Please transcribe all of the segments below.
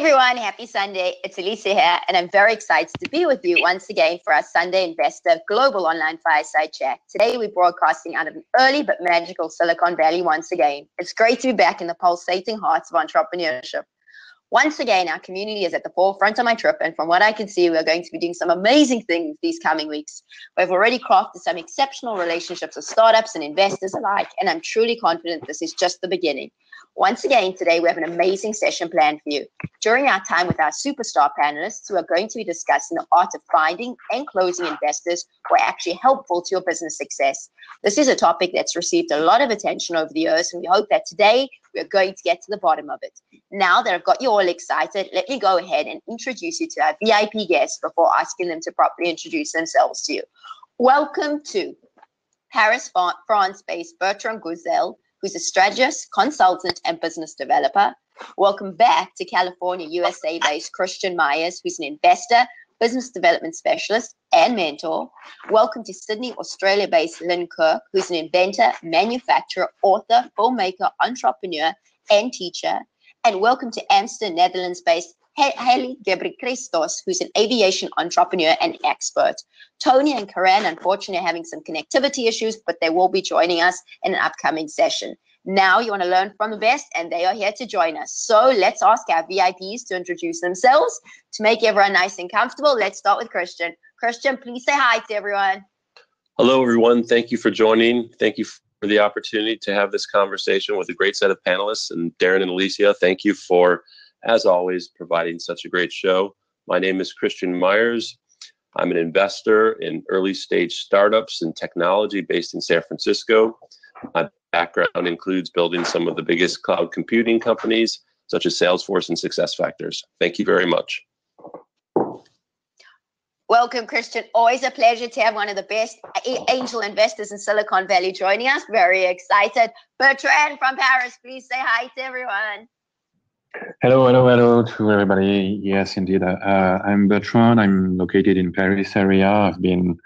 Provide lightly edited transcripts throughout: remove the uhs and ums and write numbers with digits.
everyone, happy Sunday. It's Alysia here, and I'm very excited to be with you once again for our Sunday Investor Global Online Fireside Chat. Today, we're broadcasting out of an early but magical Silicon Valley once again. It's great to be back in the pulsating hearts of entrepreneurship. Once again, our community is at the forefront of my trip, and from what I can see, we're going to be doing some amazing things these coming weeks. We've already crafted some exceptional relationships with startups and investors alike, and I'm truly confident this is just the beginning. Once again, today we have an amazing session planned for you. During our time with our superstar panelists, we are going to be discussing the art of finding and closing investors who are actually helpful to your business success. This is a topic that's received a lot of attention over the years, and we hope that today we're going to get to the bottom of it. Now that I've got you all excited, let me go ahead and introduce you to our VIP guests before asking them to properly introduce themselves to you. Welcome to Paris, France-based Bertrand Guzel, who's a strategist, consultant, and business developer. Welcome back to California, USA-based Christian Myers, who's an investor, business development specialist, and mentor. Welcome to Sydney, Australia-based Lynn Kirk, who's an inventor, manufacturer, author, filmmaker, entrepreneur, and teacher. And welcome to Amsterdam, Netherlands-based Hailey Christos, who's an aviation entrepreneur and expert. Tony and Karan, unfortunately, are having some connectivity issues, but they will be joining us in an upcoming session. Now you want to learn from the best, and they are here to join us. So let's ask our VIPs to introduce themselves. To make everyone nice and comfortable, let's start with Christian. Christian, please say hi to everyone. Hello, everyone. Thank you for joining. Thank you for the opportunity to have this conversation with a great set of panelists. And Darren and Alysia, thank you for, as always, providing such a great show. My name is Christian Myers. I'm an investor in early stage startups and technology based in San Francisco. My background includes building some of the biggest cloud computing companies, such as Salesforce and SuccessFactors. Thank you very much. Welcome, Christian. Always a pleasure to have one of the best angel investors in Silicon Valley joining us. Very excited. Bertrand from Paris, please say hi to everyone. Hello to everybody. Yes, indeed. I'm Bertrand. I'm located in Paris area. I've been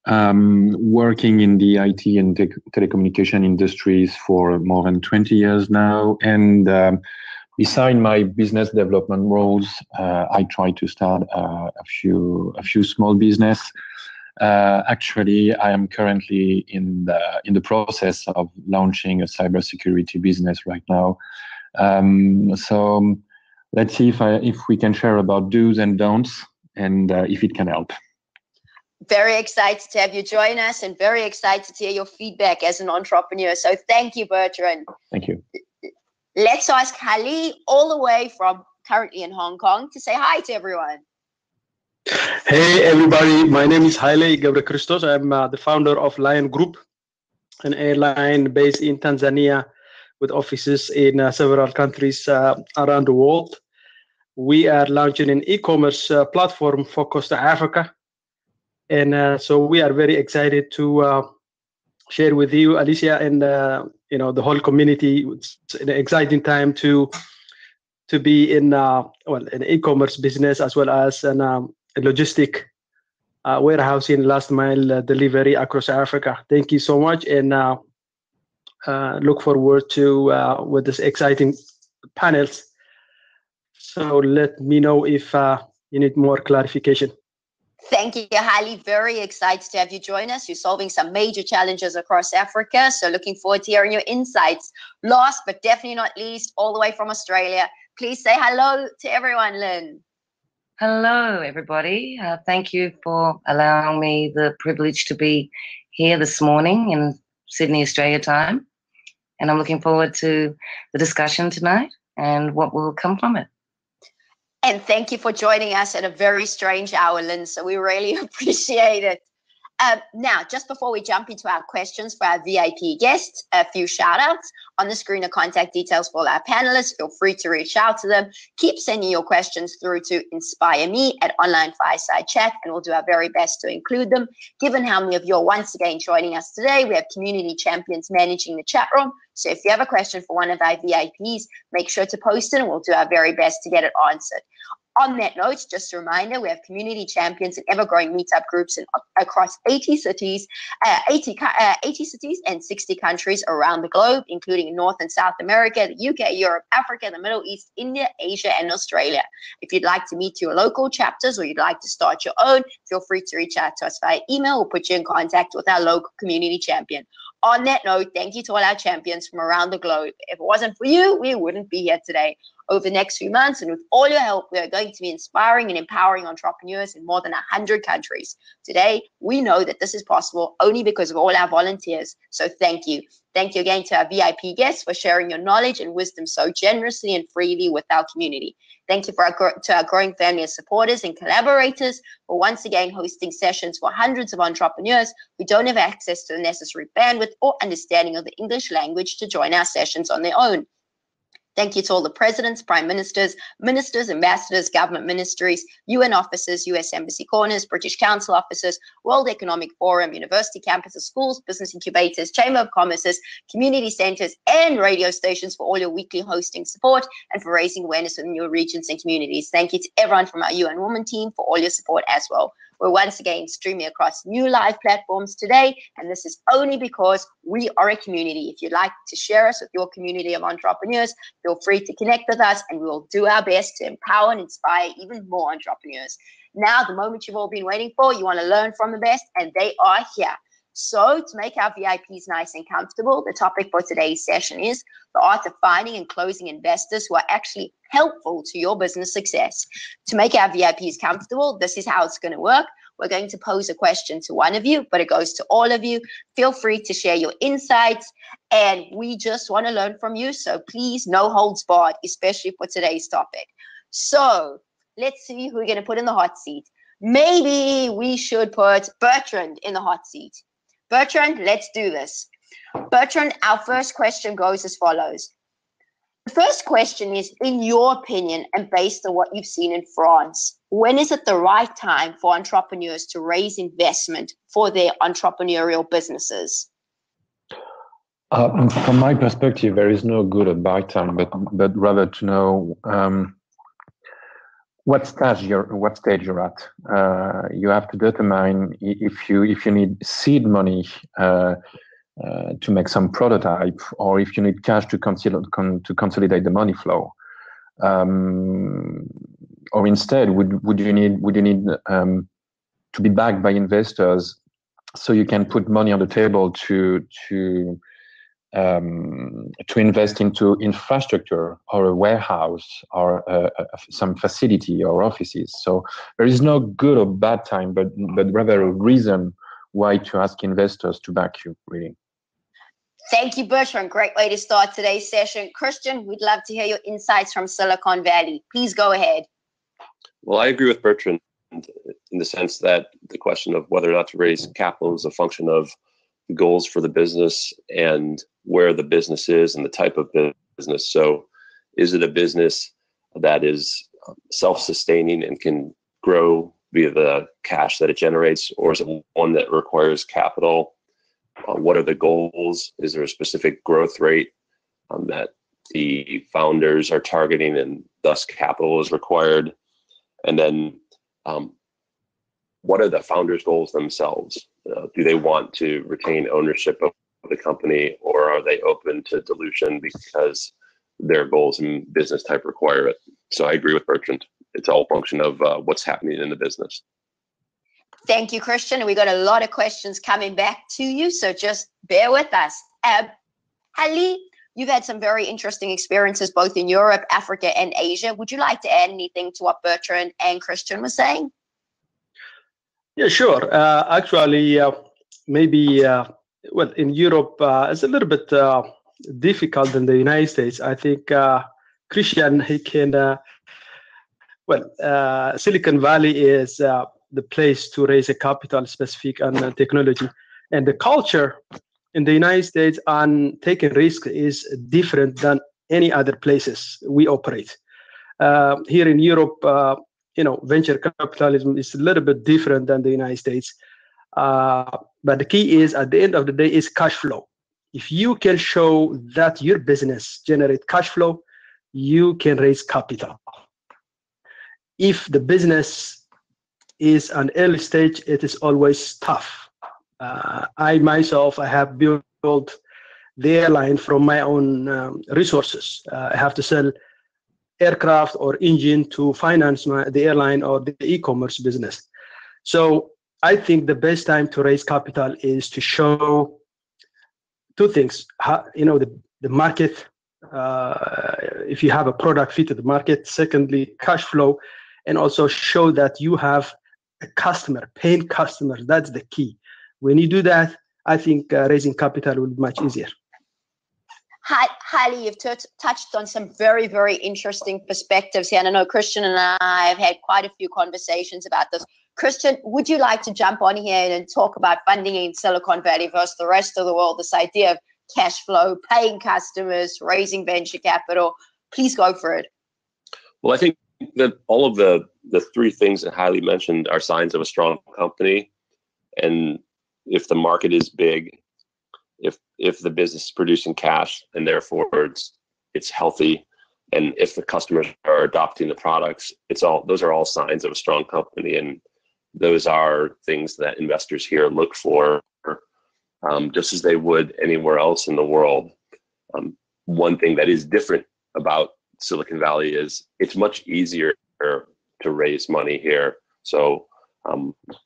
working in the IT and telecommunication industries for more than 20 years now. And beside my business development roles, I try to start a few small business. Actually, I am currently in the process of launching a cybersecurity business right now. So let's see if we can share about do's and don'ts, and if it can help. Very excited to have you join us, and very excited to hear your feedback as an entrepreneur. So thank you, Bertrand. Thank you. Let's ask Hailey, all the way from currently in Hong Kong, to say hi to everyone. Hey, everybody. My name is Hailey Christos. I'm the founder of Lion Group, an airline based in Tanzania with offices in several countries around the world. We are launching an e-commerce platform focused on Africa. And so we are very excited to share with you, Alysia, and the whole community. It's an exciting time to be in an e-commerce business, as well as a logistic warehousing, last mile delivery across Africa. Thank you so much, and look forward to with this exciting panels. So let me know if you need more clarification. Thank you, Hailey. Very excited to have you join us. You're solving some major challenges across Africa, so looking forward to hearing your insights. Last but definitely not least, all the way from Australia, please say hello to everyone, Lynn. Hello, everybody. Thank you for allowing me the privilege to be here this morning in Sydney, Australia time. And I'm looking forward to the discussion tonight and what will come from it. And thank you for joining us at a very strange hour, Lynn. So we really appreciate it. Now, just before we jump into our questions for our VIP guests, a few shout outs. On the screen are contact details for all our panelists. Feel free to reach out to them. Keep sending your questions through to inspireme@Online Fireside Chat, and we'll do our very best to include them. Given how many of you are once again joining us today, we have community champions managing the chat room. So if you have a question for one of our VIPs, make sure to post it, and we'll do our very best to get it answered. On that note, just a reminder, we have community champions and ever-growing meetup groups across 80 cities and 60 countries around the globe, including North and South America, the UK, Europe, Africa, the Middle East, India, Asia, and Australia. If you'd like to meet your local chapters or you'd like to start your own, feel free to reach out to us via email or put you in contact with our local community champion. On that note, thank you to all our champions from around the globe. If it wasn't for you, we wouldn't be here today. Over the next few months, and with all your help, we are going to be inspiring and empowering entrepreneurs in more than 100 countries. Today, we know that this is possible only because of all our volunteers. So thank you. Thank you again to our VIP guests for sharing your knowledge and wisdom so generously and freely with our community. Thank you to our growing family of supporters and collaborators for once again hosting sessions for hundreds of entrepreneurs who don't have access to the necessary bandwidth or understanding of the English language to join our sessions on their own. Thank you to all the presidents, prime ministers, ambassadors, government ministries, UN offices, US Embassy Corners, British Council offices, World Economic Forum, university campuses, schools, business incubators, Chamber of Commerce's, community centers, and radio stations for all your weekly hosting support and for raising awareness within your regions and communities. Thank you to everyone from our UN Women team for all your support as well. We're once again streaming across new live platforms today, and this is only because we are a community. If you'd like to share us with your community of entrepreneurs, feel free to connect with us, and we will do our best to empower and inspire even more entrepreneurs. Now, the moment you've all been waiting for, you want to learn from the best, and they are here. So to make our VIPs nice and comfortable, the topic for today's session is the art of finding and closing investors who are actually helpful to your business success. To make our VIPs comfortable, this is how it's going to work. We're going to pose a question to one of you, but it goes to all of you. Feel free to share your insights, and we just want to learn from you. So please, no holds barred, especially for today's topic. So let's see who we're going to put in the hot seat. Maybe we should put Bertrand in the hot seat. Bertrand, let's do this. Bertrand, our first question goes as follows. The first question is, in your opinion, and based on what you've seen in France, when is it the right time for entrepreneurs to raise investment for their entrepreneurial businesses? From my perspective, there is no good or bad time, but rather to know what stage you're at. You have to determine if you need seed money to make some prototype, or if you need cash to consolidate the money flow, or instead would you need to be backed by investors so you can put money on the table to invest into infrastructure or a warehouse or some facility or offices. So there is no good or bad time, but rather a reason why to ask investors to back you, really. Thank you, Bertrand. Great way to start today's session. Christian, we'd love to hear your insights from Silicon Valley. Please go ahead. Well, I agree with Bertrand in the sense that the question of whether or not to raise capital is a function of the goals for the business and where the business is and the type of business. So is it a business that is self-sustaining and can grow via the cash that it generates, or is it one that requires capital? What are the goals? Is there a specific growth rate that the founders are targeting, and thus capital is required? And then what are the founders' goals themselves? Do they want to retain ownership of the company, or are they open to dilution because their goals and business type require it? So I agree with Bertrand. It's all a function of what's happening in the business. Thank you, Christian. We got a lot of questions coming back to you, so just bear with us. Ali, you've had some very interesting experiences both in Europe, Africa, and Asia. Would you like to add anything to what Bertrand and Christian were saying? Yeah, sure. Actually, maybe, well, in Europe, it's a little bit difficult than the United States. I think Christian, he can, Silicon Valley is the place to raise a capital specific on technology. And the culture in the United States on taking risk is different than any other places we operate. Here in Europe, venture capitalism is a little bit different than the United States. But the key is, at the end of the day, is cash flow. If you can show that your business generates cash flow, you can raise capital. if the business is an early stage, it is always tough. I myself, I have built the airline from my own resources. I have to sell aircraft or engine to finance the airline or the e-commerce business. So I think the best time to raise capital is to show two things. The market, if you have a product fit to the market. Secondly, cash flow, and also show that you have a customer, paying customers. That's the key. When you do that, I think raising capital will be much easier. Haile, you've touched on some very, very interesting perspectives here. And I know Christian and I have had quite a few conversations about this. Christian, would you like to jump on here and talk about funding in Silicon Valley versus the rest of the world, this idea of cash flow, paying customers, raising venture capital? Please go for it. Well, I think that all of the three things that Haile mentioned are signs of a strong company. And if the market is big, if the business is producing cash and therefore it's healthy, and if the customers are adopting the products, those are all signs of a strong company, and those are things that investors here look for, just as they would anywhere else in the world. One thing that is different about Silicon Valley is it's much easier to raise money here. So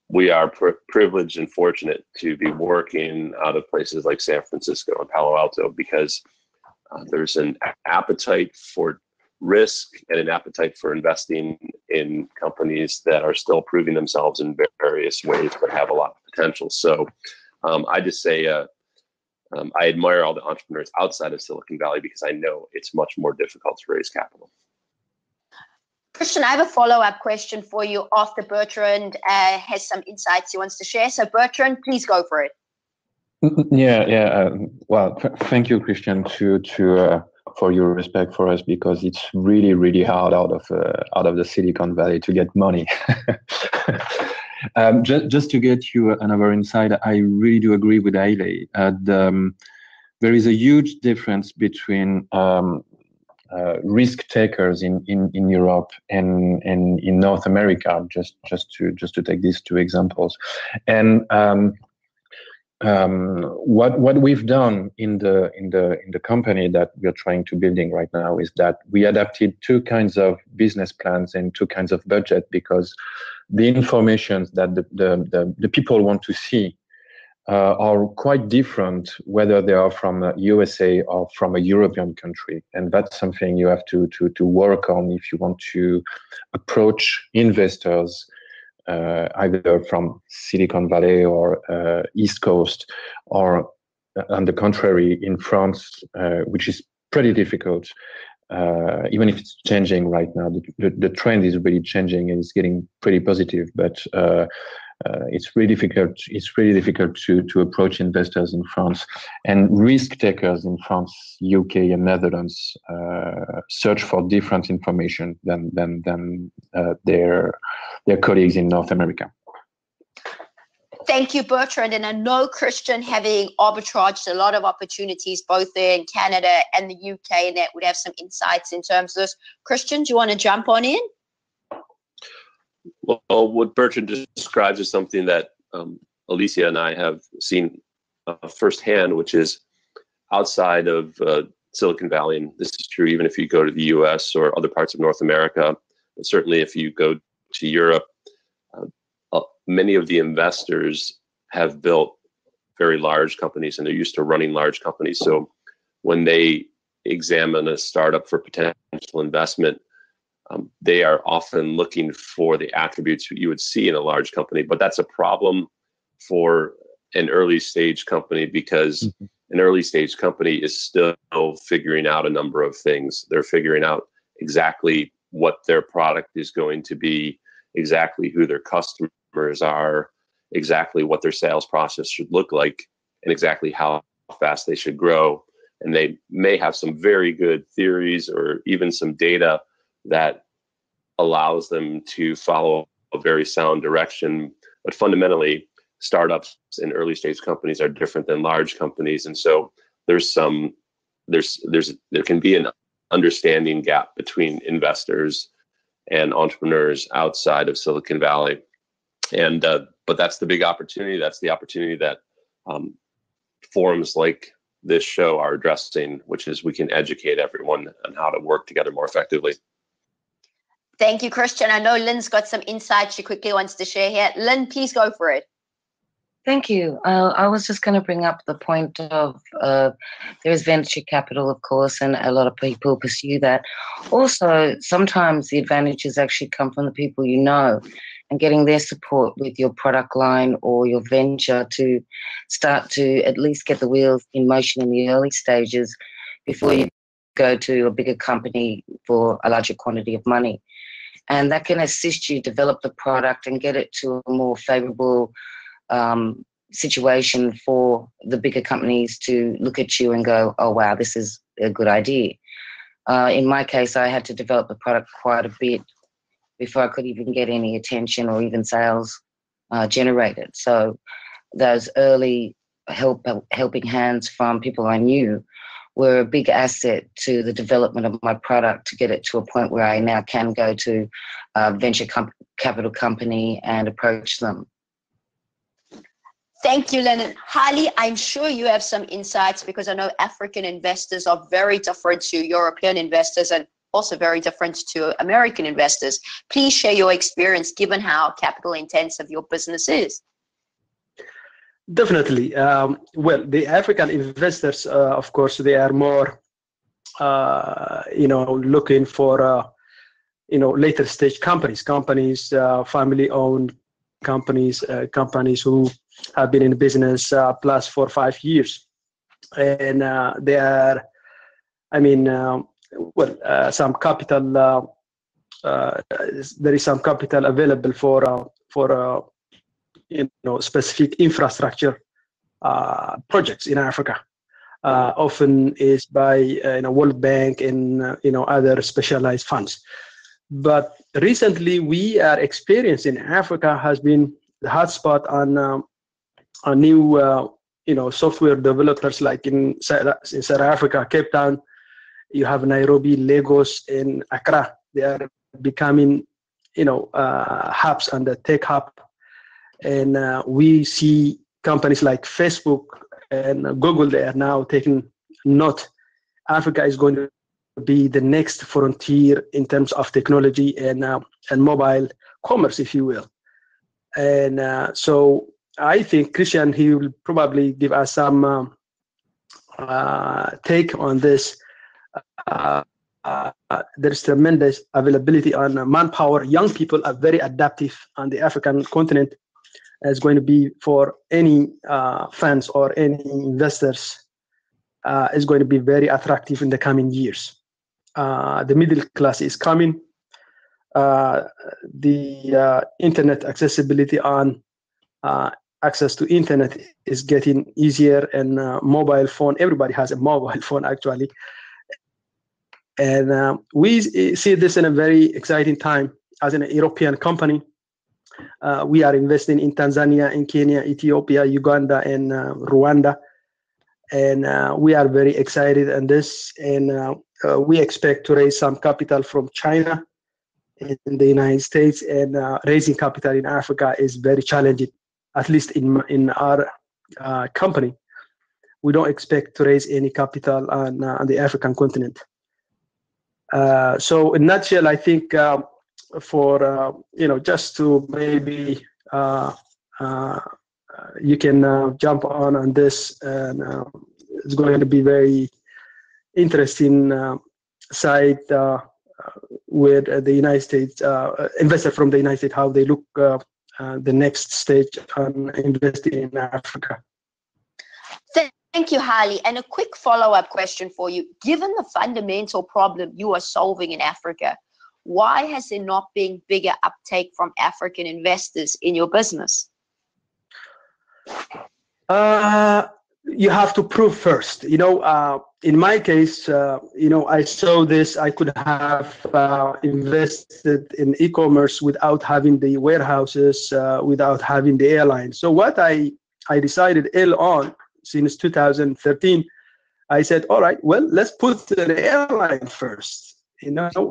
we are privileged and fortunate to be working out of places like San Francisco and Palo Alto, because there's an appetite for risk and an appetite for investing in companies that are still proving themselves in various ways but have a lot of potential. So I just say I admire all the entrepreneurs outside of Silicon Valley, because I know it's much more difficult to raise capital. Christian, I have a follow-up question for you after Bertrand has some insights he wants to share. So Bertrand, please go for it. Well, thank you, Christian, for your respect for us, because it's really, really hard out of the Silicon Valley to get money. Just to get you another insight, I really do agree with Haile. There is a huge difference between risk takers in Europe and in North America. Just to take these two examples, and what we've done in the company that we are trying to building right now is that we adapted two kinds of business plans and two kinds of budget, because the information that the people want to see are quite different, whether they are from USA or from a European country, and that's something you have to work on if you want to approach investors either from Silicon Valley or East Coast, or on the contrary in France, which is pretty difficult. Even if it's changing right now, the trend is really changing and it's getting pretty positive, but it's really difficult. It's really difficult to approach investors in France, and risk takers in France, UK, and Netherlands search for different information than their colleagues in North America. Thank you, Bertrand. And I know, Christian, having arbitraged a lot of opportunities both there in Canada and the UK, and that would have some insights in terms of this. Christian, do you want to jump on in? Well, what Bertrand describes is something that Alysia and I have seen firsthand, which is outside of Silicon Valley, and this is true even if you go to the US or other parts of North America, but certainly if you go to Europe, many of the investors have built very large companies and they're used to running large companies. So when they examine a startup for potential investment, they are often looking for the attributes you would see in a large company. But that's a problem for an early stage company, because an early stage company is still figuring out a number of things. They're figuring out exactly what their product is going to be, exactly who their customers are, exactly what their sales process should look like, and exactly how fast they should grow. And they may have some very good theories or even some data that allows them to follow a very sound direction. But fundamentally, startups and early stage companies are different than large companies. And so there can be an understanding gap between investors and entrepreneurs outside of Silicon Valley. And but that's the big opportunity. That's the opportunity that forums like this show are addressing, which is we can educate everyone on how to work together more effectively. Thank you, Christian. I know Lynn's got some insights she quickly wants to share here. Lynn, please go for it. Thank you. I was just going to bring up the point of there is venture capital, of course, and a lot of people pursue that. Also, sometimes the advantages actually come from the people you know and getting their support with your product line or your venture to start to at least get the wheels in motion in the early stages before you go to a bigger company for a larger quantity of money. And that can assist you develop the product and get it to a more favorable situation for the bigger companies to look at you and go, oh, wow, this is a good idea. In my case, I had to develop the product quite a bit before I could even get any attention or even sales generated. So those early helping hands from people I knew were a big asset to the development of my product to get it to a point where I now can go to a venture capital company and approach them. Thank you, Lennon. Harley, I'm sure you have some insights because I know African investors are very different to European investors and also very different to American investors. Please share your experience given how capital intensive your business is. Definitely. Well, the African investors, of course, they are more, looking for, later stage companies, family-owned companies who have been in business plus 4 or 5 years, and they are, some capital. There is some capital available for specific infrastructure projects in Africa. Often is by World Bank and other specialized funds. But recently, we are experiencing Africa has been the hotspot on new software developers, like in South Africa, Cape Town. You have Nairobi, Lagos, and Accra. They are becoming hubs and the tech hub. And we see companies like Facebook and Google, they are now taking note. Africa is going to be the next frontier in terms of technology and mobile commerce, if you will. And so I think Christian, he will probably give us some take on this. There's tremendous availability on manpower. Young people are very adaptive on the African continent. Is going to be for any fans or any investors is going to be very attractive in the coming years. The middle class is coming. The internet accessibility on access to internet is getting easier, and mobile phone. Everybody has a mobile phone actually, and we see this in a very exciting time as an European company. We are investing in Tanzania, in Kenya, Ethiopia, Uganda, and Rwanda. And we are very excited on this. And we expect to raise some capital from China in the United States. And raising capital in Africa is very challenging, at least in our company. We don't expect to raise any capital on the African continent. So in a nutshell, I think for just to maybe you can jump on this, and it's going to be very interesting side with the United States investor from the United States, how they look the next stage on investing in Africa. Thank you, Harley. And a quick follow-up question for you. Given the fundamental problem you are solving in Africa, why has there not been bigger uptake from African investors in your business? You have to prove first. In my case, I saw this. I could have invested in e-commerce without having the warehouses, without having the airline. So what I decided early on, since 2013, I said, all right, well, let's put the airline first.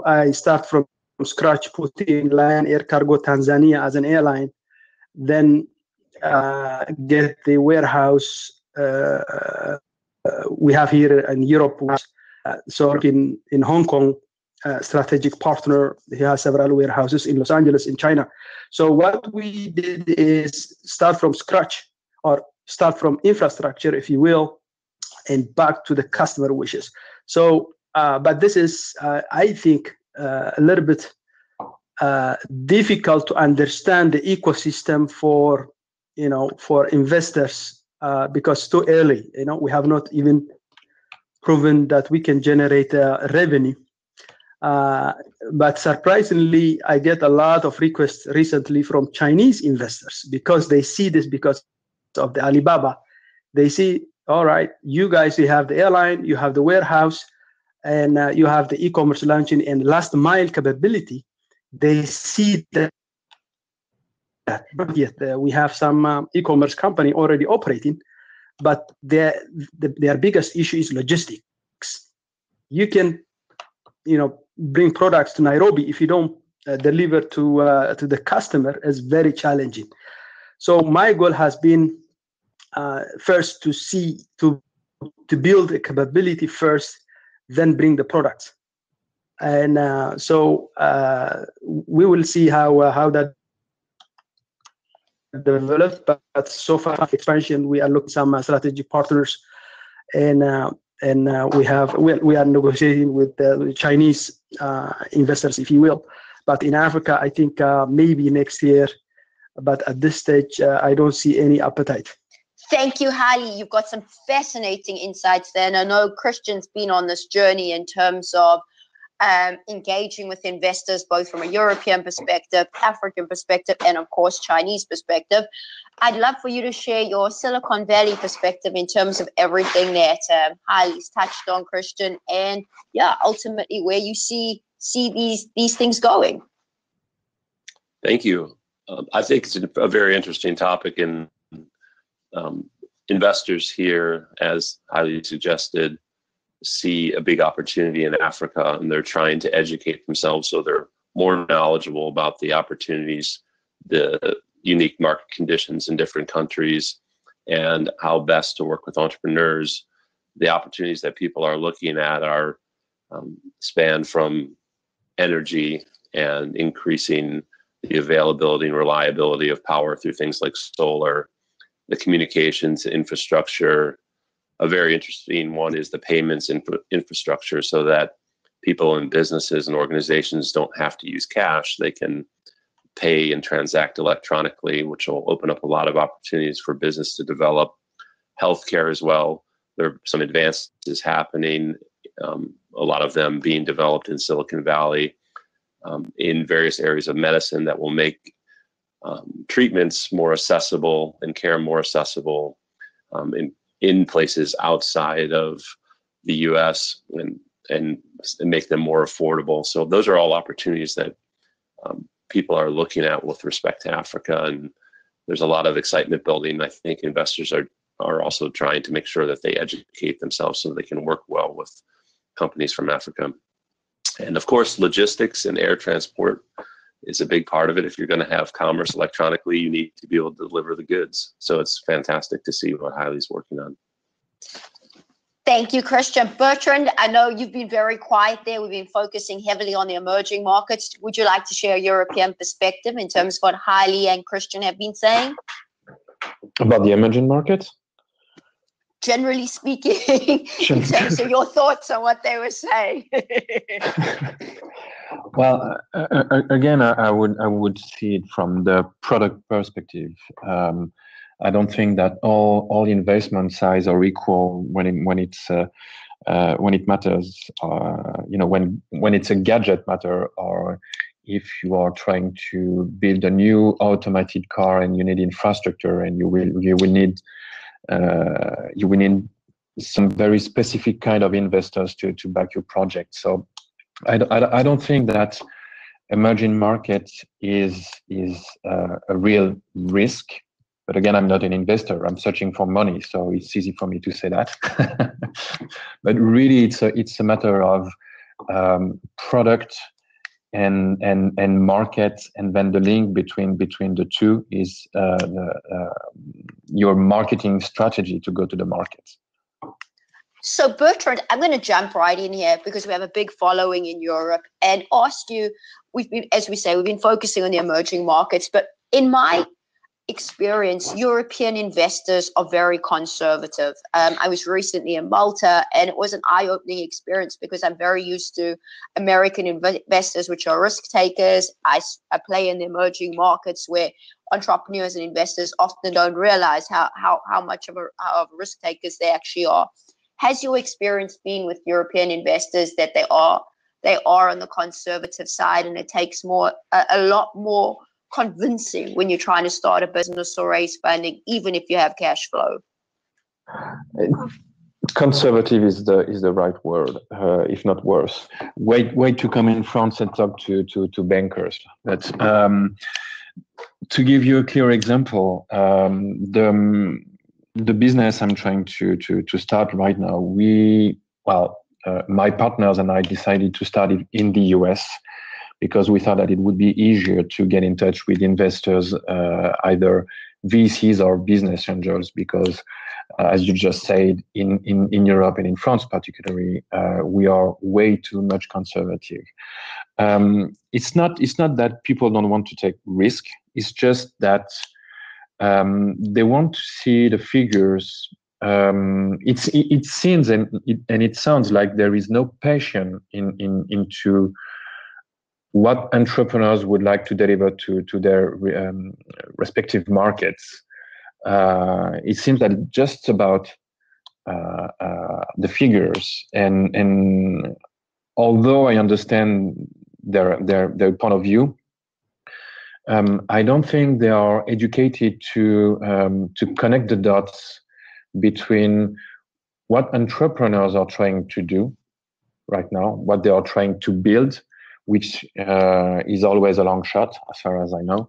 I start from scratch, put in Lion Air Cargo Tanzania as an airline, then get the warehouse we have here in Europe. So in Hong Kong, strategic partner, he has several warehouses in Los Angeles, in China. So what we did is start from scratch, or start from infrastructure, if you will, and back to the customer wishes. So, but this is, I think, a little bit difficult to understand the ecosystem for, for investors, because too early, we have not even proven that we can generate revenue. But surprisingly, I get a lot of requests recently from Chinese investors, because they see this because of the Alibaba. They see, all right, you guys, you have the airline, you have the warehouse, and you have the e-commerce launching and last mile capability. They see that yet we have some e-commerce company already operating, but their biggest issue is logistics. You can, bring products to Nairobi. If you don't deliver to the customer, is very challenging. So my goal has been first to build a capability first, then bring the products. And so we will see how that develops. But so far, expansion, we are looking at some strategic partners, and we are negotiating with the Chinese investors, if you will. But in Africa, I think maybe next year. But at this stage, I don't see any appetite. Thank you, Haile. You've got some fascinating insights there. And I know Christian's been on this journey in terms of engaging with investors, both from a European perspective, African perspective, and of course, Chinese perspective. I'd love for you to share your Silicon Valley perspective in terms of everything that Haile's touched on, Christian, and ultimately where you see these things going. Thank you. I think it's a very interesting topic, and investors here, as Haile suggested, see a big opportunity in Africa, and they're trying to educate themselves so they're more knowledgeable about the opportunities, the unique market conditions in different countries, and how best to work with entrepreneurs. The opportunities that people are looking at are span from energy and increasing the availability and reliability of power through things like solar, the communications infrastructure. A very interesting one is the payments infrastructure, so that people and businesses and organizations don't have to use cash. They can pay and transact electronically, which will open up a lot of opportunities for business to develop. Healthcare as well. There are some advances happening, a lot of them being developed in Silicon Valley, in various areas of medicine that will make treatments more accessible and care more accessible in places outside of the U.S. and make them more affordable. So those are all opportunities that people are looking at with respect to Africa, and there's a lot of excitement building. I think investors are also trying to make sure that they educate themselves so they can work well with companies from Africa. And of course, logistics and air transport is a big part of it. If you're going to have commerce electronically, you need to be able to deliver the goods. So it's fantastic to see what Haile's working on. Thank you, Christian. Bertrand, I know you've been very quiet there. We've been focusing heavily on the emerging markets. Would you like to share a European perspective in terms of what Haile and Christian have been saying? About the emerging markets? Generally speaking, in terms of your thoughts on what they were saying. Well, again, I would see it from the product perspective. I don't think that all investment size are equal when it matters. When it's a gadget matter, or if you are trying to build a new automated car and you need infrastructure, and you will need some very specific kind of investors to back your project. So I don't think that emerging market is a real risk. But again, I'm not an investor. I'm searching for money, so it's easy for me to say that. But really, it's a matter of product and markets, and then the link between the two is your marketing strategy to go to the markets. So Bertrand, I'm going to jump right in here because we have a big following in Europe and ask you, as we say, we've been focusing on the emerging markets, but in my experience, European investors are very conservative. I was recently in Malta and it was an eye-opening experience because I'm very used to American investors, which are risk takers. I play in the emerging markets where entrepreneurs and investors often don't realize how much of risk takers they actually are. Has your experience been with European investors that they are on the conservative side, and it takes a lot more convincing when you're trying to start a business or raise funding, even if you have cash flow? Conservative is the right word, if not worse. Wait to come in France and talk to bankers. But to give you a clear example, the business I'm trying to start right now, my partners and I decided to start it in the US because we thought that it would be easier to get in touch with investors, either VCs or business angels, because as you just said, in Europe and in France particularly, we are way too much conservative. It's not that people don't want to take risk. It's just that they want to see the figures. It seems and it sounds like there is no passion into what entrepreneurs would like to deliver to their respective markets. It seems that it's just about the figures, and although I understand their point of view, I don't think they are educated to connect the dots between what entrepreneurs are trying to do right now, what they are trying to build, which is always a long shot as far as I know,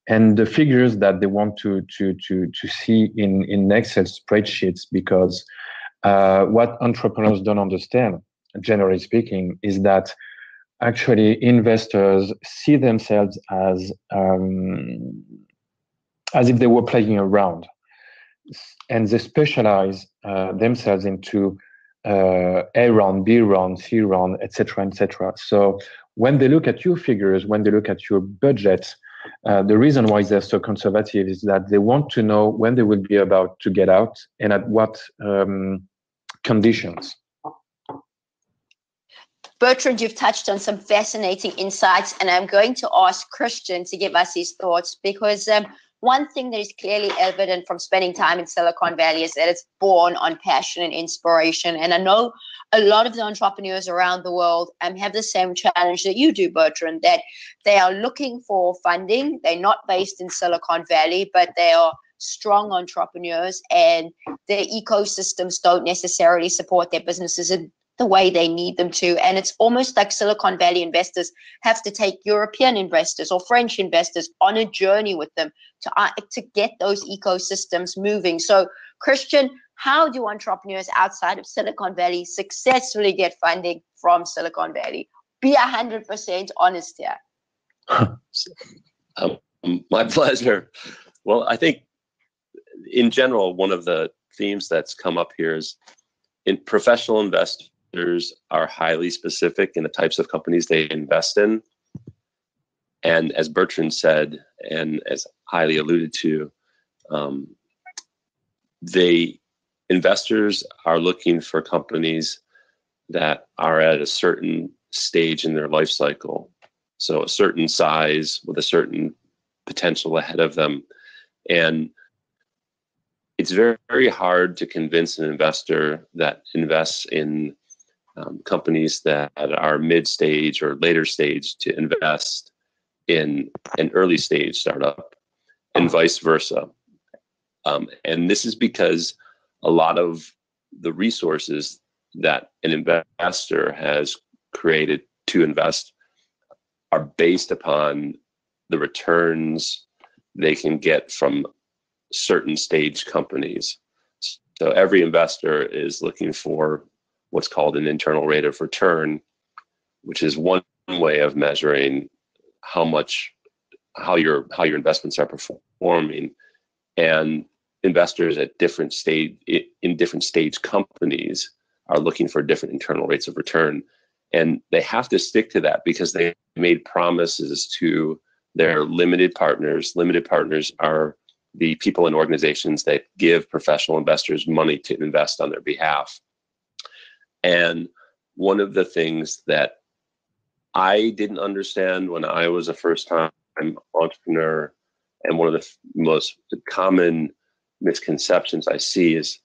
and the figures that they want to see in Excel spreadsheets. Because what entrepreneurs don't understand, generally speaking, is that actually investors see themselves as if they were playing around, and they specialize themselves into A round, B round, C round, etc., etc. So when they look at your figures, when they look at your budget, the reason why they're so conservative is that they want to know when they will be about to get out and at what conditions. Bertrand, you've touched on some fascinating insights, and I'm going to ask Christian to give us his thoughts, because one thing that is clearly evident from spending time in Silicon Valley is that it's born on passion and inspiration. And I know a lot of the entrepreneurs around the world have the same challenge that you do, Bertrand, that they are looking for funding. They're not based in Silicon Valley, but they are strong entrepreneurs, and their ecosystems don't necessarily support their businesses in the way they need them to. And it's almost like Silicon Valley investors have to take European investors or French investors on a journey with them to get those ecosystems moving. So, Christian, how do entrepreneurs outside of Silicon Valley successfully get funding from Silicon Valley? Be 100% honest here. My pleasure. Well, I think in general, one of the themes that's come up here is in professional investors are highly specific in the types of companies they invest in. And as Bertrand said, and as Haile alluded to, investors are looking for companies that are at a certain stage in their life cycle. So a certain size with a certain potential ahead of them. And it's very, very hard to convince an investor that invests in companies that are mid-stage or later stage to invest in an early stage startup, and vice versa. And this is because a lot of the resources that an investor has created to invest are based upon the returns they can get from certain stage companies. So every investor is looking for what's called an internal rate of return, which is one way of measuring how your investments are performing, and investors at different stage companies are looking for different internal rates of return, and they have to stick to that because they made promises to their limited partners. Limited partners are the people and organizations that give professional investors money to invest on their behalf. And one of the things that I didn't understand when I was a first-time entrepreneur, and one of the most common misconceptions I see is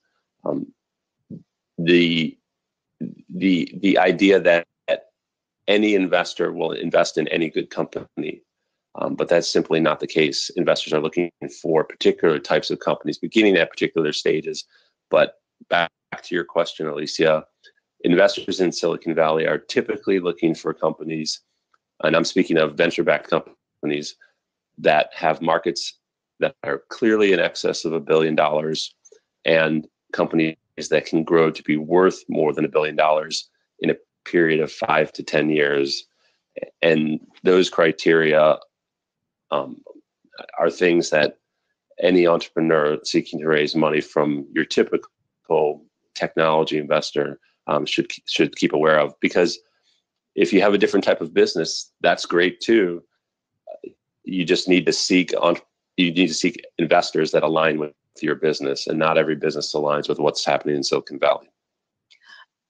the idea that any investor will invest in any good company. But that's simply not the case. Investors are looking for particular types of companies beginning at particular stages. But back to your question, Alysia, investors in Silicon Valley are typically looking for companies, and I'm speaking of venture-backed companies, that have markets that are clearly in excess of $1 billion, and companies that can grow to be worth more than $1 billion in a period of 5 to 10 years. And those criteria are things that any entrepreneur seeking to raise money from your typical technology investor should keep aware of. Because if you have a different type of business, that's great too. You just need to seek investors that align with your business, and not every business aligns with what's happening in Silicon Valley.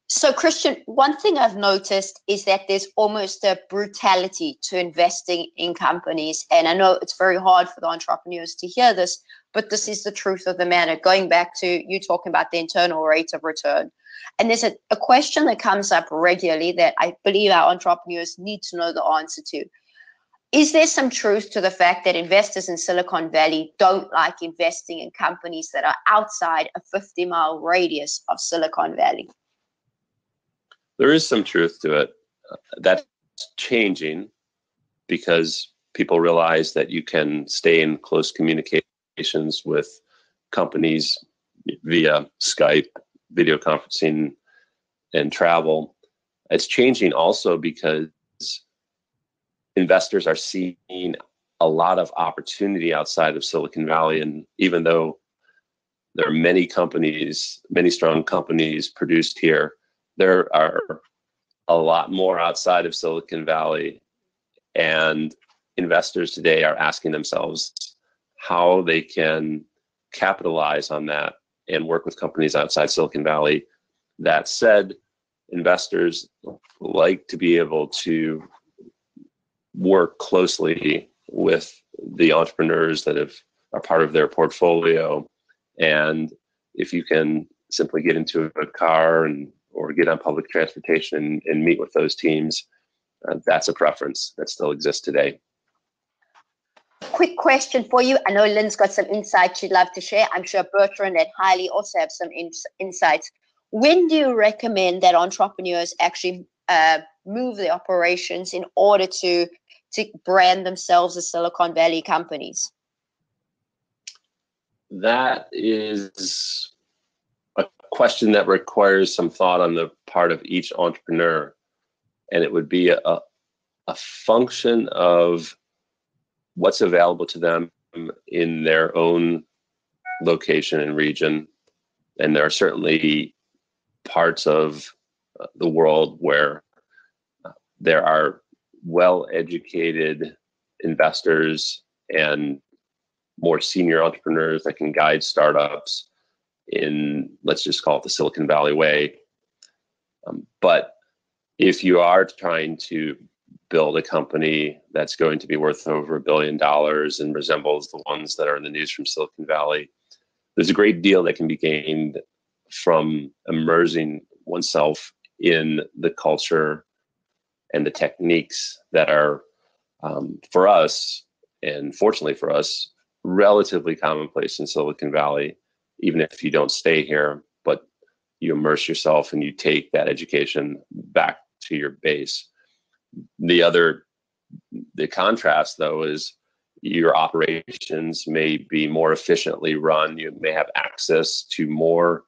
So, Christian, one thing I've noticed is that there's almost a brutality to investing in companies. And I know it's very hard for the entrepreneurs to hear this, but this is the truth of the matter. Going back to you talking about the internal rate of return. And there's a question that comes up regularly that I believe our entrepreneurs need to know the answer to. Is there some truth to the fact that investors in Silicon Valley don't like investing in companies that are outside a 50-mile radius of Silicon Valley? There is some truth to it. That's changing because people realize that you can stay in close communications with companies via Skype, video conferencing, and travel. It's changing also because investors are seeing a lot of opportunity outside of Silicon Valley. And even though there are many strong companies produced here, there are a lot more outside of Silicon Valley, and investors today are asking themselves how they can capitalize on that and work with companies outside Silicon Valley. That said, investors like to be able to work closely with the entrepreneurs that are part of their portfolio. And if you can simply get into a car or get on public transportation and meet with those teams, that's a preference that still exists today. Quick question for you. I know Lynn's got some insights she'd love to share. I'm sure Bertrand and Hailey also have some insights. When do you recommend that entrepreneurs actually move their operations in order to brand themselves as Silicon Valley companies? That is a question that requires some thought on the part of each entrepreneur, and it would be a function of what's available to them in their own location and region. And there are certainly parts of the world where there are well-educated investors and more senior entrepreneurs that can guide startups in, let's just call it the Silicon Valley way. But if you are trying to build a company that's going to be worth over $1 billion and resembles the ones that are in the news from Silicon Valley, there's a great deal that can be gained from immersing oneself in the culture and the techniques that are, for us, and fortunately for us, relatively commonplace in Silicon Valley, even if you don't stay here, but you immerse yourself and you take that education back to your base. The contrast, though, is your operations may be more efficiently run. You may have access to more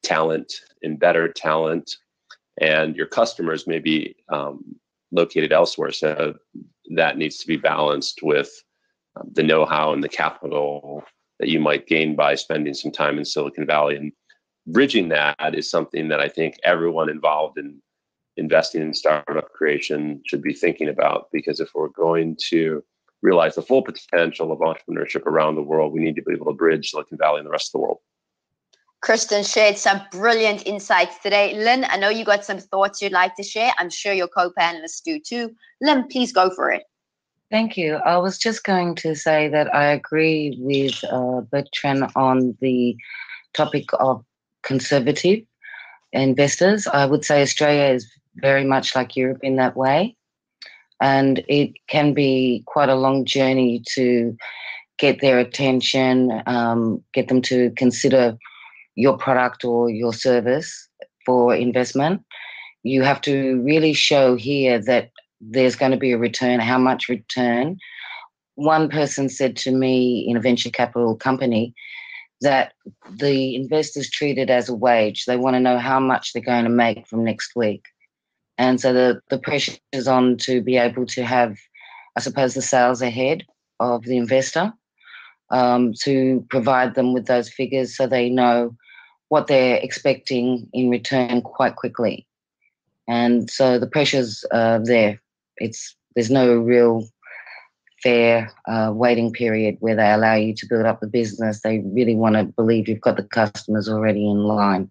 talent and better talent, and your customers may be located elsewhere. So that needs to be balanced with the know-how and the capital that you might gain by spending some time in Silicon Valley. And bridging that is something that I think everyone involved in investing in startup creation should be thinking about, because if we're going to realize the full potential of entrepreneurship around the world, we need to be able to bridge Silicon Valley and the rest of the world. Kristen shared some brilliant insights today. Lynn, I know you got some thoughts you'd like to share. I'm sure your co-panelists do too. Lynn, please go for it. Thank you. I was just going to say that I agree with Bertrand on the topic of conservative investors. I would say Australia is very much like Europe in that way. And it can be quite a long journey to get their attention, get them to consider your product or your service for investment. You have to really show here that there's going to be a return. How much return? One person said to me in a venture capital company that the investors treat it as a wage. They want to know how much they're going to make from next week. And so the pressure is on to be able to have, I suppose, the sales ahead of the investor, to provide them with those figures so they know what they're expecting in return quite quickly. And so the pressure's there. There's no real fair waiting period where they allow you to build up the business. They really want to believe you've got the customers already in line.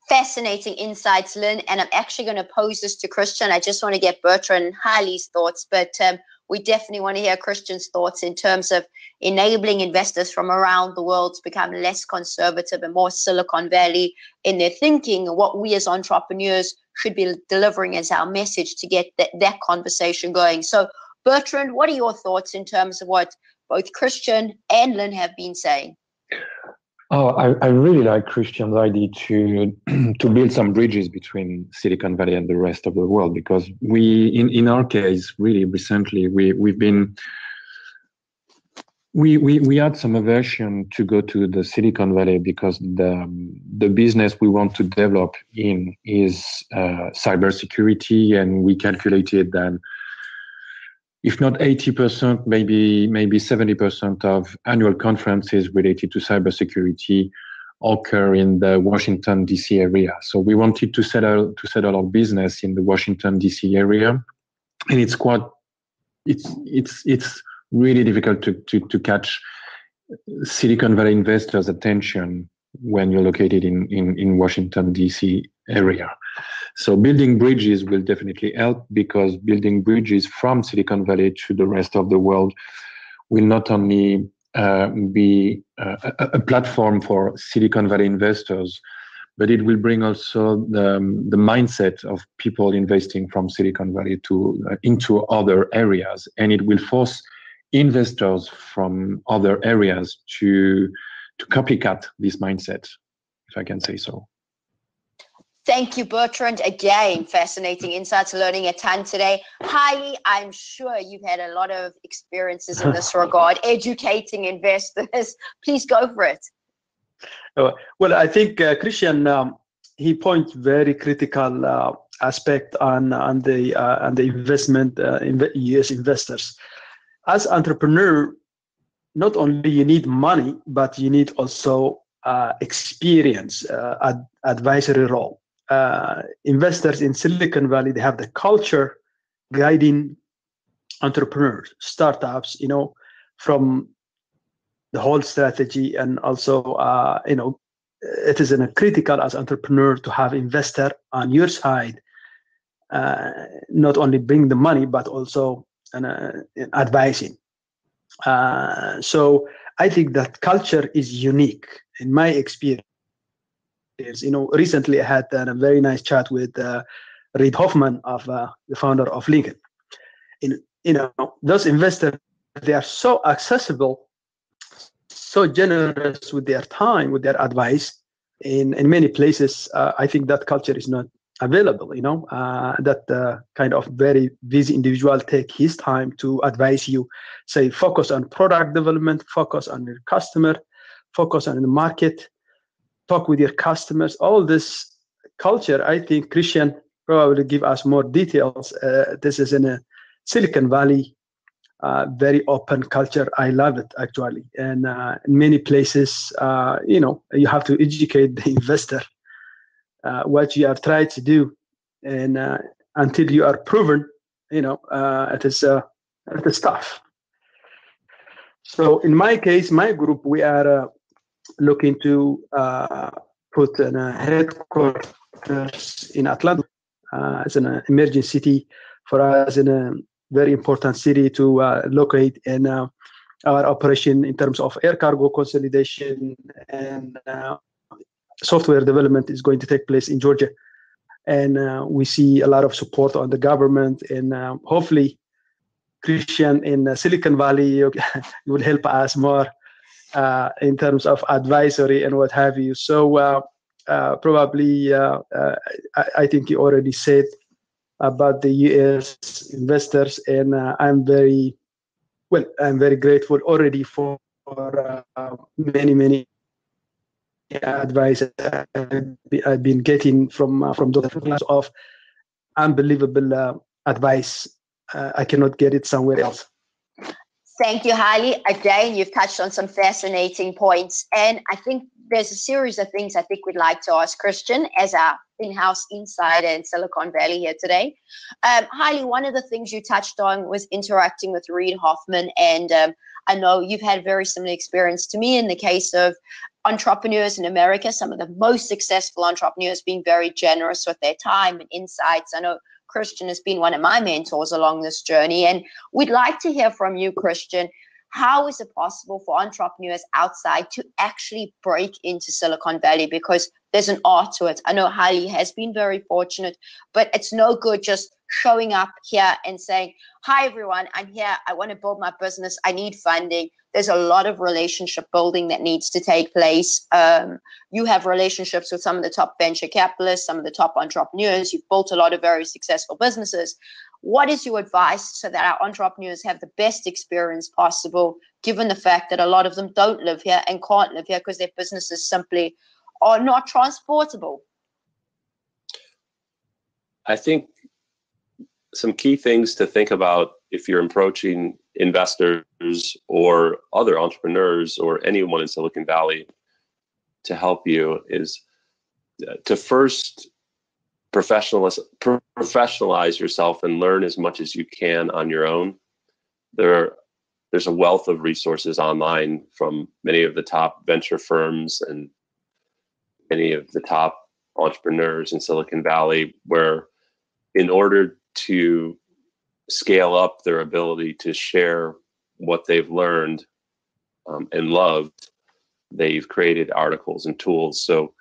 Fascinating insights, Lynn. And I'm actually going to pose this to Christian. I just want to get Bertrand and Haile's thoughts, but we definitely want to hear Christian's thoughts in terms of enabling investors from around the world to become less conservative and more Silicon Valley in their thinking, and what we as entrepreneurs should be delivering as our message to get that conversation going. So, Bertrand, what are your thoughts in terms of what both Christian and Lynn have been saying? Oh, I really like Christian's idea to build some bridges between Silicon Valley and the rest of the world, because we, in our case, really recently, we had some aversion to go to the Silicon Valley because the business we want to develop in is cybersecurity, and we calculated that if not 80%, maybe 70% of annual conferences related to cybersecurity occur in the Washington DC area. So we wanted to settle our business in the Washington DC area, and it's really difficult to catch Silicon Valley investors' attention when you're located in Washington DC area. So building bridges will definitely help, because building bridges from Silicon Valley to the rest of the world will not only be a platform for Silicon Valley investors, but it will bring also the mindset of people investing from Silicon Valley into other areas, and it will force investors from other areas to copycat this mindset, if I can say so. Thank you, Bertrand. Again, fascinating insights, learning a ton today. Haile, I'm sure you've had a lot of experiences in this regard, educating investors. Please go for it. Well, I think Christian, he points very critical aspect on the investment in U.S. investors. As entrepreneur, not only you need money, but you need also experience, advisory role. Investors in Silicon Valley, they have the culture guiding entrepreneurs, startups, from the whole strategy, and also, it is critical as entrepreneur to have investor on your side, not only bring the money, but also advising. So I think that culture is unique in my experience. Recently I had a very nice chat with Reid Hoffman, of the founder of Lincoln. Those investors, they are so accessible, so generous with their time, with their advice. In many places, I think that culture is not available. That kind of very busy individual take his time to advise you, say, focus on product development, focus on your customer, focus on the market, talk with your customers. All this culture, I think Christian probably give us more details. This is in a Silicon Valley, very open culture. I love it actually. And in many places, you have to educate the investor what you have tried to do, and until you are proven, it is tough. So in my case, my group, we are looking to put a headquarters in Atlanta as an emerging city for us, in a very important city to locate in our operation in terms of air cargo consolidation, and software development is going to take place in Georgia. And we see a lot of support on the government, and hopefully Christian in Silicon Valley, you will help us more in terms of advisory and what have you. So probably I think you already said about the US investors, and I'm very grateful already for many advice I've been getting from those class of unbelievable advice. I cannot get it somewhere else. Thank you, Haile. Again, you've touched on some fascinating points. And I think there's a series of things I think we'd like to ask Christian as our in-house insider in Silicon Valley here today. Haile, one of the things you touched on was interacting with Reid Hoffman. And I know you've had very similar experience to me in the case of entrepreneurs in America, some of the most successful entrepreneurs being very generous with their time and insights. I know Christian has been one of my mentors along this journey, and we'd like to hear from you, Christian. How is it possible for entrepreneurs outside to actually break into Silicon Valley? Because there's an art to it. I know Haile has been very fortunate, but it's no good just showing up here and saying, hi, everyone, I'm here. I want to build my business. I need funding. There's a lot of relationship building that needs to take place. You have relationships with some of the top venture capitalists, some of the top entrepreneurs. You've built a lot of very successful businesses. What is your advice so that our entrepreneurs have the best experience possible, given the fact that a lot of them don't live here and can't live here because their businesses simply are not transportable? I think some key things to think about if you're approaching investors or other entrepreneurs or anyone in Silicon Valley to help you is to first professionalize yourself and learn as much as you can on your own. There's a wealth of resources online from many of the top venture firms and many of the top entrepreneurs in Silicon Valley, where in order to scale up their ability to share what they've learned and loved, they've created articles and tools. So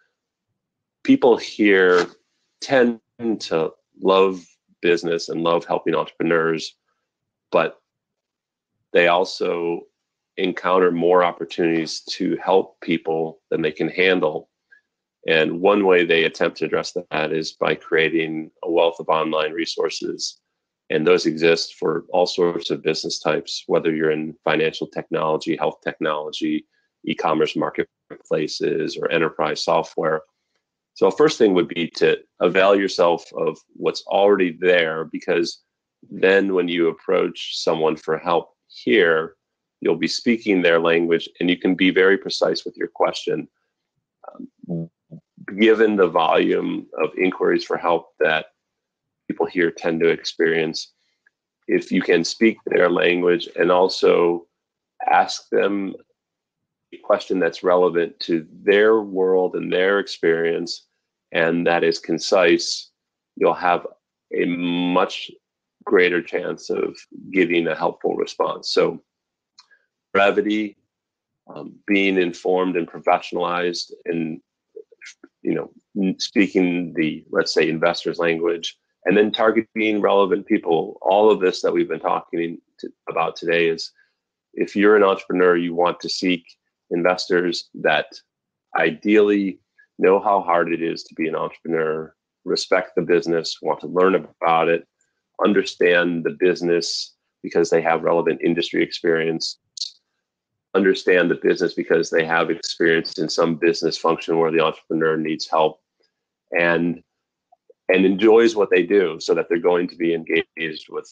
people here tend to love business and love helping entrepreneurs, but they also encounter more opportunities to help people than they can handle. And one way they attempt to address that is by creating a wealth of online resources. And those exist for all sorts of business types, whether you're in financial technology, health technology, e-commerce marketplaces, or enterprise software. So first thing would be to avail yourself of what's already there, because then when you approach someone for help here, you'll be speaking their language and you can be very precise with your question. Given the volume of inquiries for help that people here tend to experience, if you can speak their language and also ask them a question that's relevant to their world and their experience, and that is concise, you'll have a much greater chance of getting a helpful response. So brevity, being informed and professionalized, and speaking the, let's say, investor's language, and then targeting relevant people. All of this that we've been talking about today is, if you're an entrepreneur, you want to seek investors that ideally know how hard it is to be an entrepreneur, respect the business, want to learn about it, understand the business because they have relevant industry experience, understand the business because they have experience in some business function where the entrepreneur needs help, and and enjoys what they do, so that they're going to be engaged with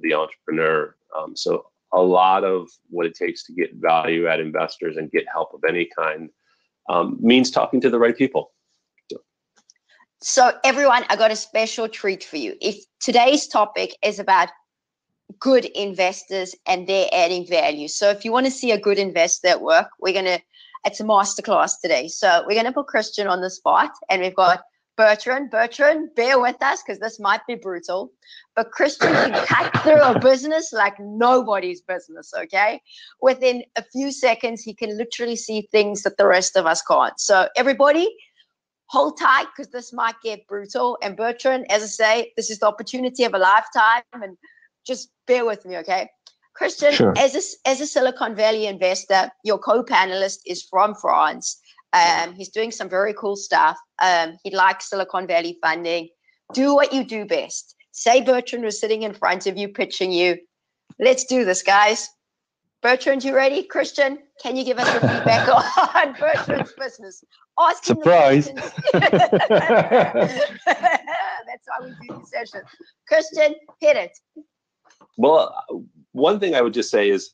the entrepreneur. So a lot of what it takes to get value at investors and get help of any kind means talking to the right people. So everyone, I got a special treat for you. If today's topic is about good investors and they're adding value. So if you want to see a good investor at work, it's a masterclass today. So we're going to put Christian on the spot, and we've got Bertrand. Bertrand, bear with us because this might be brutal, but Christian can cut through a business like nobody's business, okay? Within a few seconds, he can literally see things that the rest of us can't. So everybody, hold tight because this might get brutal. And Bertrand, as I say, this is the opportunity of a lifetime, and just bear with me, okay? Christian, Sure. as a Silicon Valley investor, your co-panelist is from France. He's doing some very cool stuff. He likes Silicon Valley funding. Do what you do best. Say Bertrand was sitting in front of you, pitching you. Let's do this, guys. Bertrand, you ready? Christian, can you give us your feedback on Bertrand's business? Ask him Surprise. the questions. That's why we do these sessions. Christian, hit it. Well, one thing I would just say is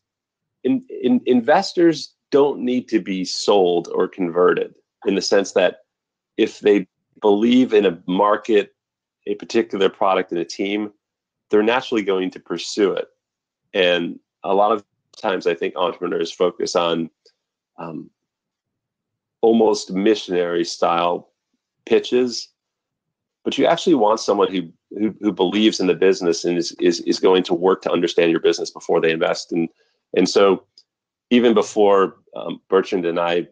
investors don't need to be sold or converted, in the sense that if they believe in a market, a particular product, and a team, they're naturally going to pursue it. And a lot of times I think entrepreneurs focus on almost missionary style pitches, but you actually want someone who believes in the business and is going to work to understand your business before they invest. And so even before Bertrand and I,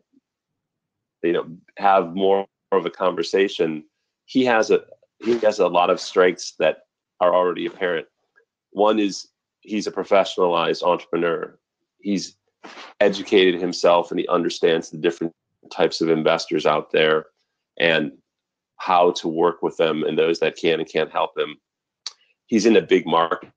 have more of a conversation, he has a lot of strengths that are already apparent. One is he's a professionalized entrepreneur. He's educated himself, and he understands the different types of investors out there and how to work with them and those that can and can't help him. He's in a big market.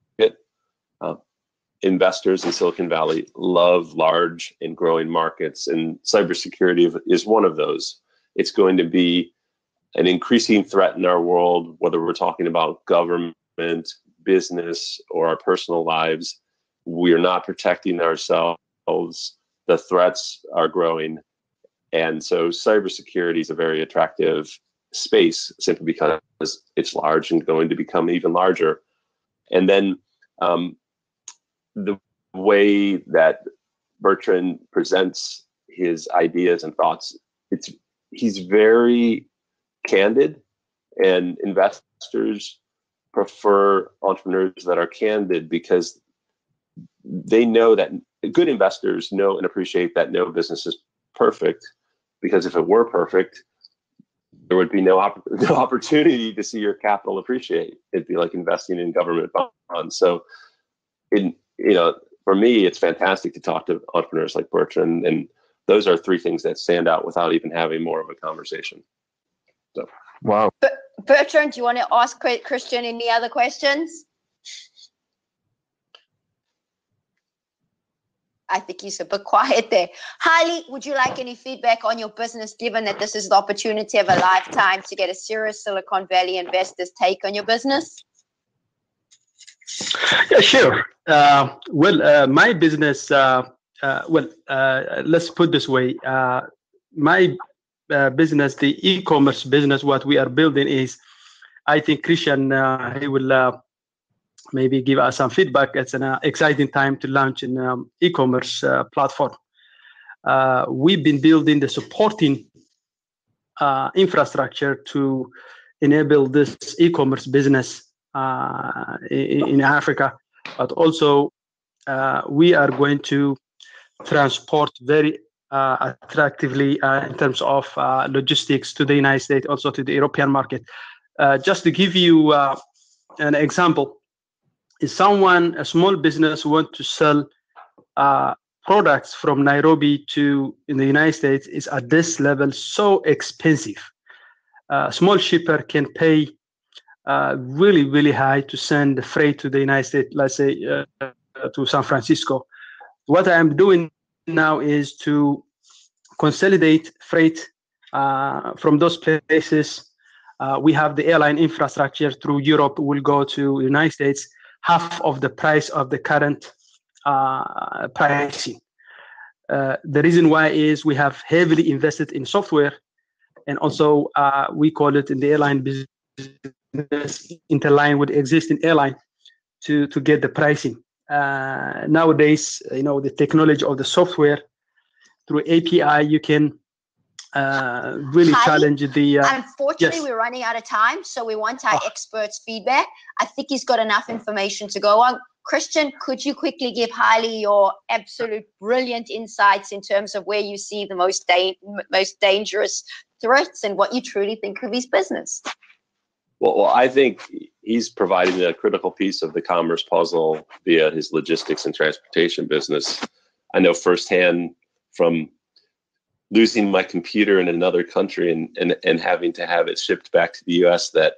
Investors in Silicon Valley love large and growing markets, and cybersecurity is one of those. It's going to be an increasing threat in our world, whether we're talking about government, business, or our personal lives. We are not protecting ourselves. The threats are growing. And so cybersecurity is a very attractive space, simply because it's large and going to become even larger. And then the way that Bertrand presents his ideas and thoughts, he's very candid, and investors prefer entrepreneurs that are candid because they know that good investors know and appreciate that no business is perfect, because if it were perfect, there would be no opportunity to see your capital appreciate. It'd be like investing in government bonds. So for me, it's fantastic to talk to entrepreneurs like Bertrand, and those are three things that stand out without even having more of a conversation. So, Wow. Bertrand, do you want to ask Christian any other questions? I think he's a bit quiet there. Hailey, would you like any feedback on your business, given that this is the opportunity of a lifetime to get a serious Silicon Valley investor's take on your business? Yeah, sure. My business, let's put this way. My business, the e-commerce business, what we are building is, I think Christian, he will maybe give us some feedback. It's an exciting time to launch an e-commerce platform. We've been building the supporting infrastructure to enable this e-commerce business in Africa, but also we are going to transport very attractively in terms of logistics to the United States, also to the European market. Just to give you an example, if a small business wants to sell products from Nairobi in the United States, is at this level so expensive. A small shipper can pay really, really high to send the freight to the United States, let's say to San Francisco. What I'm doing now is to consolidate freight from those places We have the airline infrastructure through Europe will go to the United States, half of the price of the current pricing. The reason why is we have heavily invested in software, and also we call it in the airline business interline with existing airline to get the pricing. Nowadays, the technology of the software through API, you can really challenge the. Unfortunately, we're running out of time, so we want our experts' feedback. I think he's got enough information to go on. Christian, could you quickly give Haile your absolute brilliant insights in terms of where you see the most dangerous threats and what you truly think of his business? Well, I think he's providing a critical piece of the commerce puzzle via his logistics and transportation business. I know firsthand from losing my computer in another country and having to have it shipped back to the US that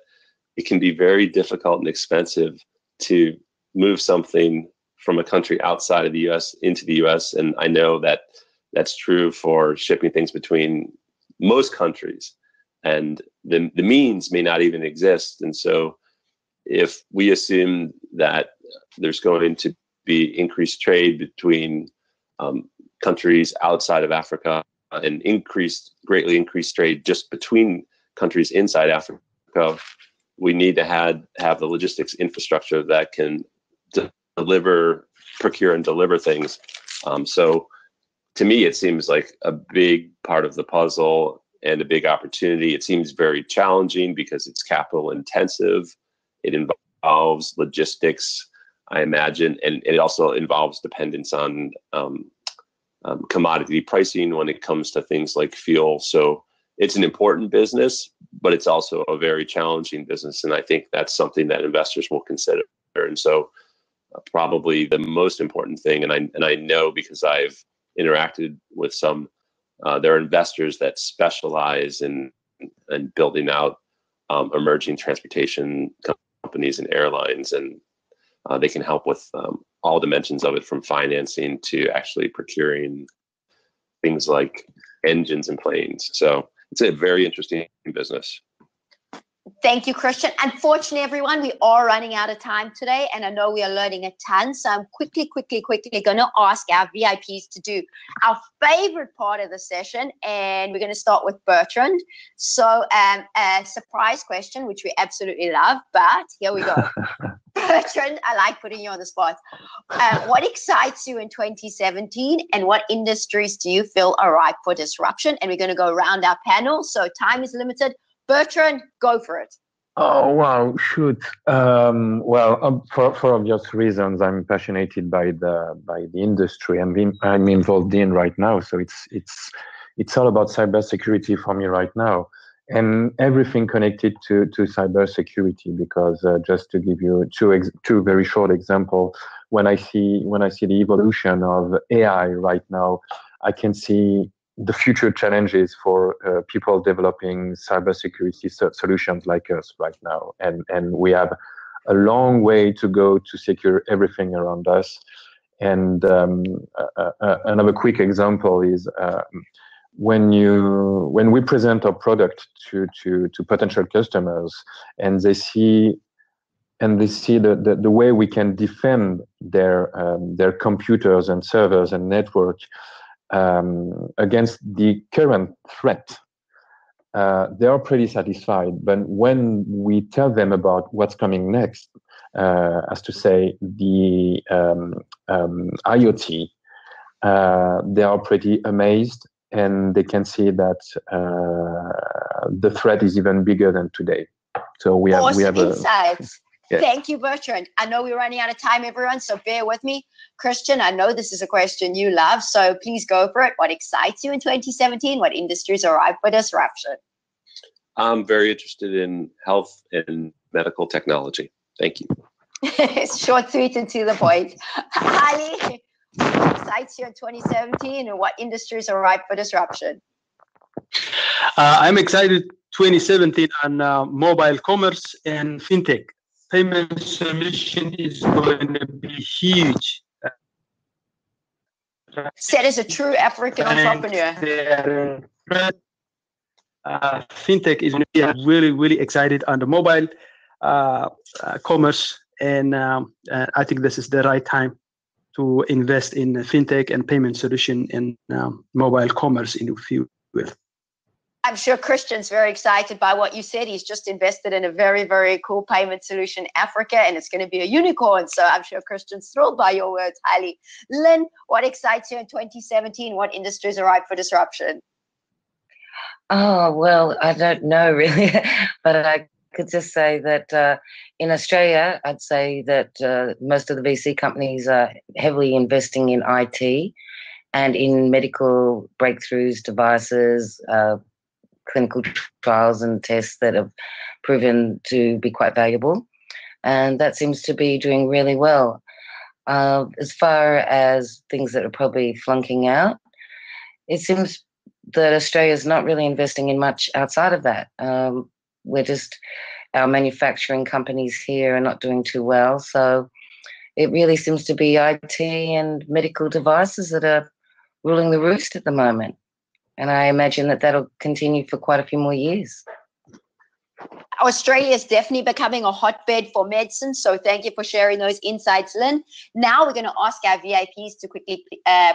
it can be very difficult and expensive to move something from a country outside of the US into the US. And I know that that's true for shipping things between most countries. And the means may not even exist. And so if we assume that there's going to be increased trade between countries outside of Africa and greatly increased trade just between countries inside Africa, we need to have the logistics infrastructure that can procure and deliver things. So to me, it seems like a big part of the puzzle and a big opportunity. It seems very challenging because it's capital intensive. It involves logistics, I imagine, and it also involves dependence on commodity pricing when it comes to things like fuel. So it's an important business, but it's also a very challenging business. And I think that's something that investors will consider. And so probably the most important thing, and I know because I've interacted with some, there are investors that specialize in building out emerging transportation companies and airlines, and they can help with all dimensions of it, from financing to actually procuring things like engines and planes. So it's a very interesting business. Thank you, Christian. Unfortunately, everyone, we are running out of time today, and I know we are learning a ton. So I'm quickly going to ask our VIPs to do our favorite part of the session, and we're going to start with Bertrand. So a surprise question, which we absolutely love, but here we go. Bertrand, I like putting you on the spot. What excites you in 2017, and what industries do you feel are ripe for disruption? And we're going to go around our panel, so time is limited. Bertrand, go for it. Oh, wow, shoot. Well, for obvious reasons, I'm passionate by the industry I'm involved in right now. So it's all about cybersecurity for me right now, and everything connected to cybersecurity. Because just to give you two very short examples, when I see the evolution of AI right now, I can see the future challenges for people developing cybersecurity solutions like us right now. And we have a long way to go to secure everything around us. And another quick example is when we present our product to potential customers, and they see the way we can defend their computers and servers and network against the current threat, they are pretty satisfied. But when we tell them about what's coming next, as to say the IoT, they are pretty amazed, and they can see that the threat is even bigger than today. So we have insights. Yes. Thank you, Bertrand. I know we're running out of time, everyone, so bear with me. Christian, I know this is a question you love, so please go for it. What excites you in 2017? What industries are ripe for disruption? I'm very interested in health and medical technology. Thank you. It's short, sweet, and to the point. Haile, what excites you in 2017, and what industries are ripe for disruption? I'm excited 2017 on mobile commerce and fintech. Payment solution is going to be huge. Said as a true African entrepreneur. fintech is going to be really, really excited on the mobile commerce, and I think this is the right time to invest in fintech and payment solution in mobile commerce in the future. I'm sure Christian's very excited by what you said. He's just invested in a very, very cool payment solution in Africa, and it's going to be a unicorn. So I'm sure Christian's thrilled by your words, highly. Lynn, what excites you in 2017? What industries are ripe for disruption? Oh, well, I don't know really, but I could just say that in Australia, I'd say that most of the VC companies are heavily investing in IT and in medical breakthroughs, devices, clinical trials and tests that have proven to be quite valuable. And that seems to be doing really well. As far as things that are probably flunking out, it seems that Australia is not really investing in much outside of that. Our manufacturing companies here are not doing too well. So it really seems to be IT and medical devices that are ruling the roost at the moment. And I imagine that that'll continue for quite a few more years. Australia is definitely becoming a hotbed for medicine. So thank you for sharing those insights, Lynn. Now we're going to ask our VIPs to quickly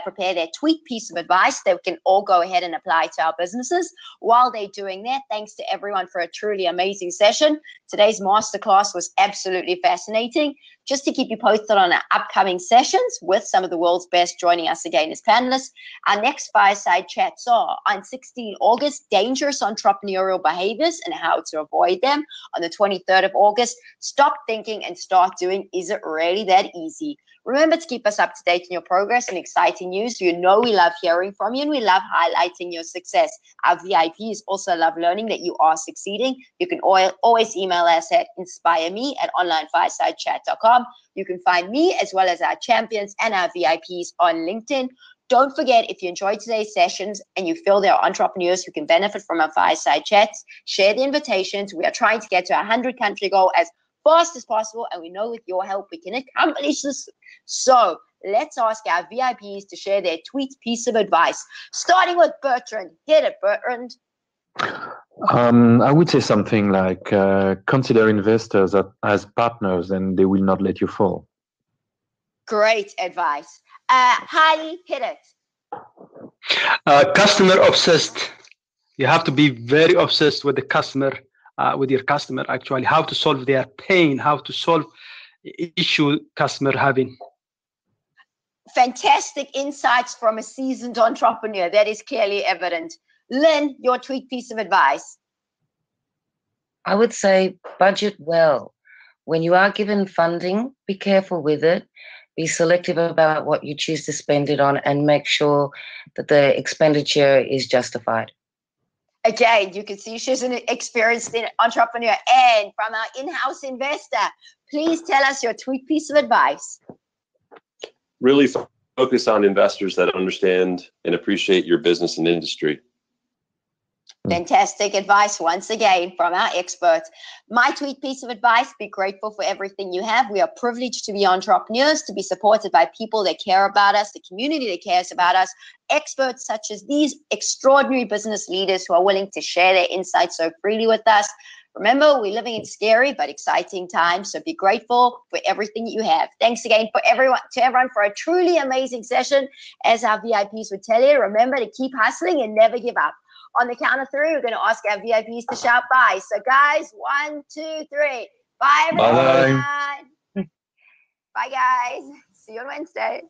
prepare their tweet piece of advice that we can all go ahead and apply to our businesses. While they're doing that, thanks to everyone for a truly amazing session. Today's masterclass was absolutely fascinating. Just to keep you posted on our upcoming sessions with some of the world's best joining us again as panelists, our next Fireside chats are on 16 August, dangerous entrepreneurial behaviors and how to avoid them. On the 23rd of August, stop thinking and start doing. Is it really that easy? Remember to keep us up to date on your progress and exciting news. You know we love hearing from you and we love highlighting your success. Our VIPs also love learning that you are succeeding. You can always email us at inspireme@onlinefiresidechat.com. You can find me as well as our champions and our VIPs on LinkedIn. Don't forget, if you enjoyed today's sessions and you feel there are entrepreneurs who can benefit from our Fireside chats, share the invitations. We are trying to get to our 100-country goal as fast as possible, and we know with your help we can accomplish this. So let's ask our VIPs to share their tweet piece of advice, starting with Bertrand. Get it, Bertrand. I would say something like consider investors as partners and they will not let you fall. Great advice. Highly, hit it. Customer obsessed. You have to be very obsessed with the customer, with your customer, actually, how to solve their pain, how to solve issue customer having. Fantastic insights from a seasoned entrepreneur. That is clearly evident. Lynn, your tweet piece of advice. I would say budget well. When you are given funding, be careful with it. Be selective about what you choose to spend it on and make sure that the expenditure is justified. Again, you can see she's an experienced entrepreneur. And from our in-house investor, please tell us your tweet piece of advice. Really focus on investors that understand and appreciate your business and industry. Fantastic advice once again from our experts. My tweet piece of advice, be grateful for everything you have. We are privileged to be entrepreneurs, to be supported by people that care about us, the community that cares about us, experts such as these extraordinary business leaders who are willing to share their insights so freely with us. Remember, we're living in scary but exciting times, so be grateful for everything you have. Thanks again to everyone for a truly amazing session. As our VIPs would tell you, remember to keep hustling and never give up. On the count of three, we're going to ask our VIPs to shout bye. So, guys, 1, 2, 3. Bye, everyone. Bye. Bye, guys. See you on Wednesday.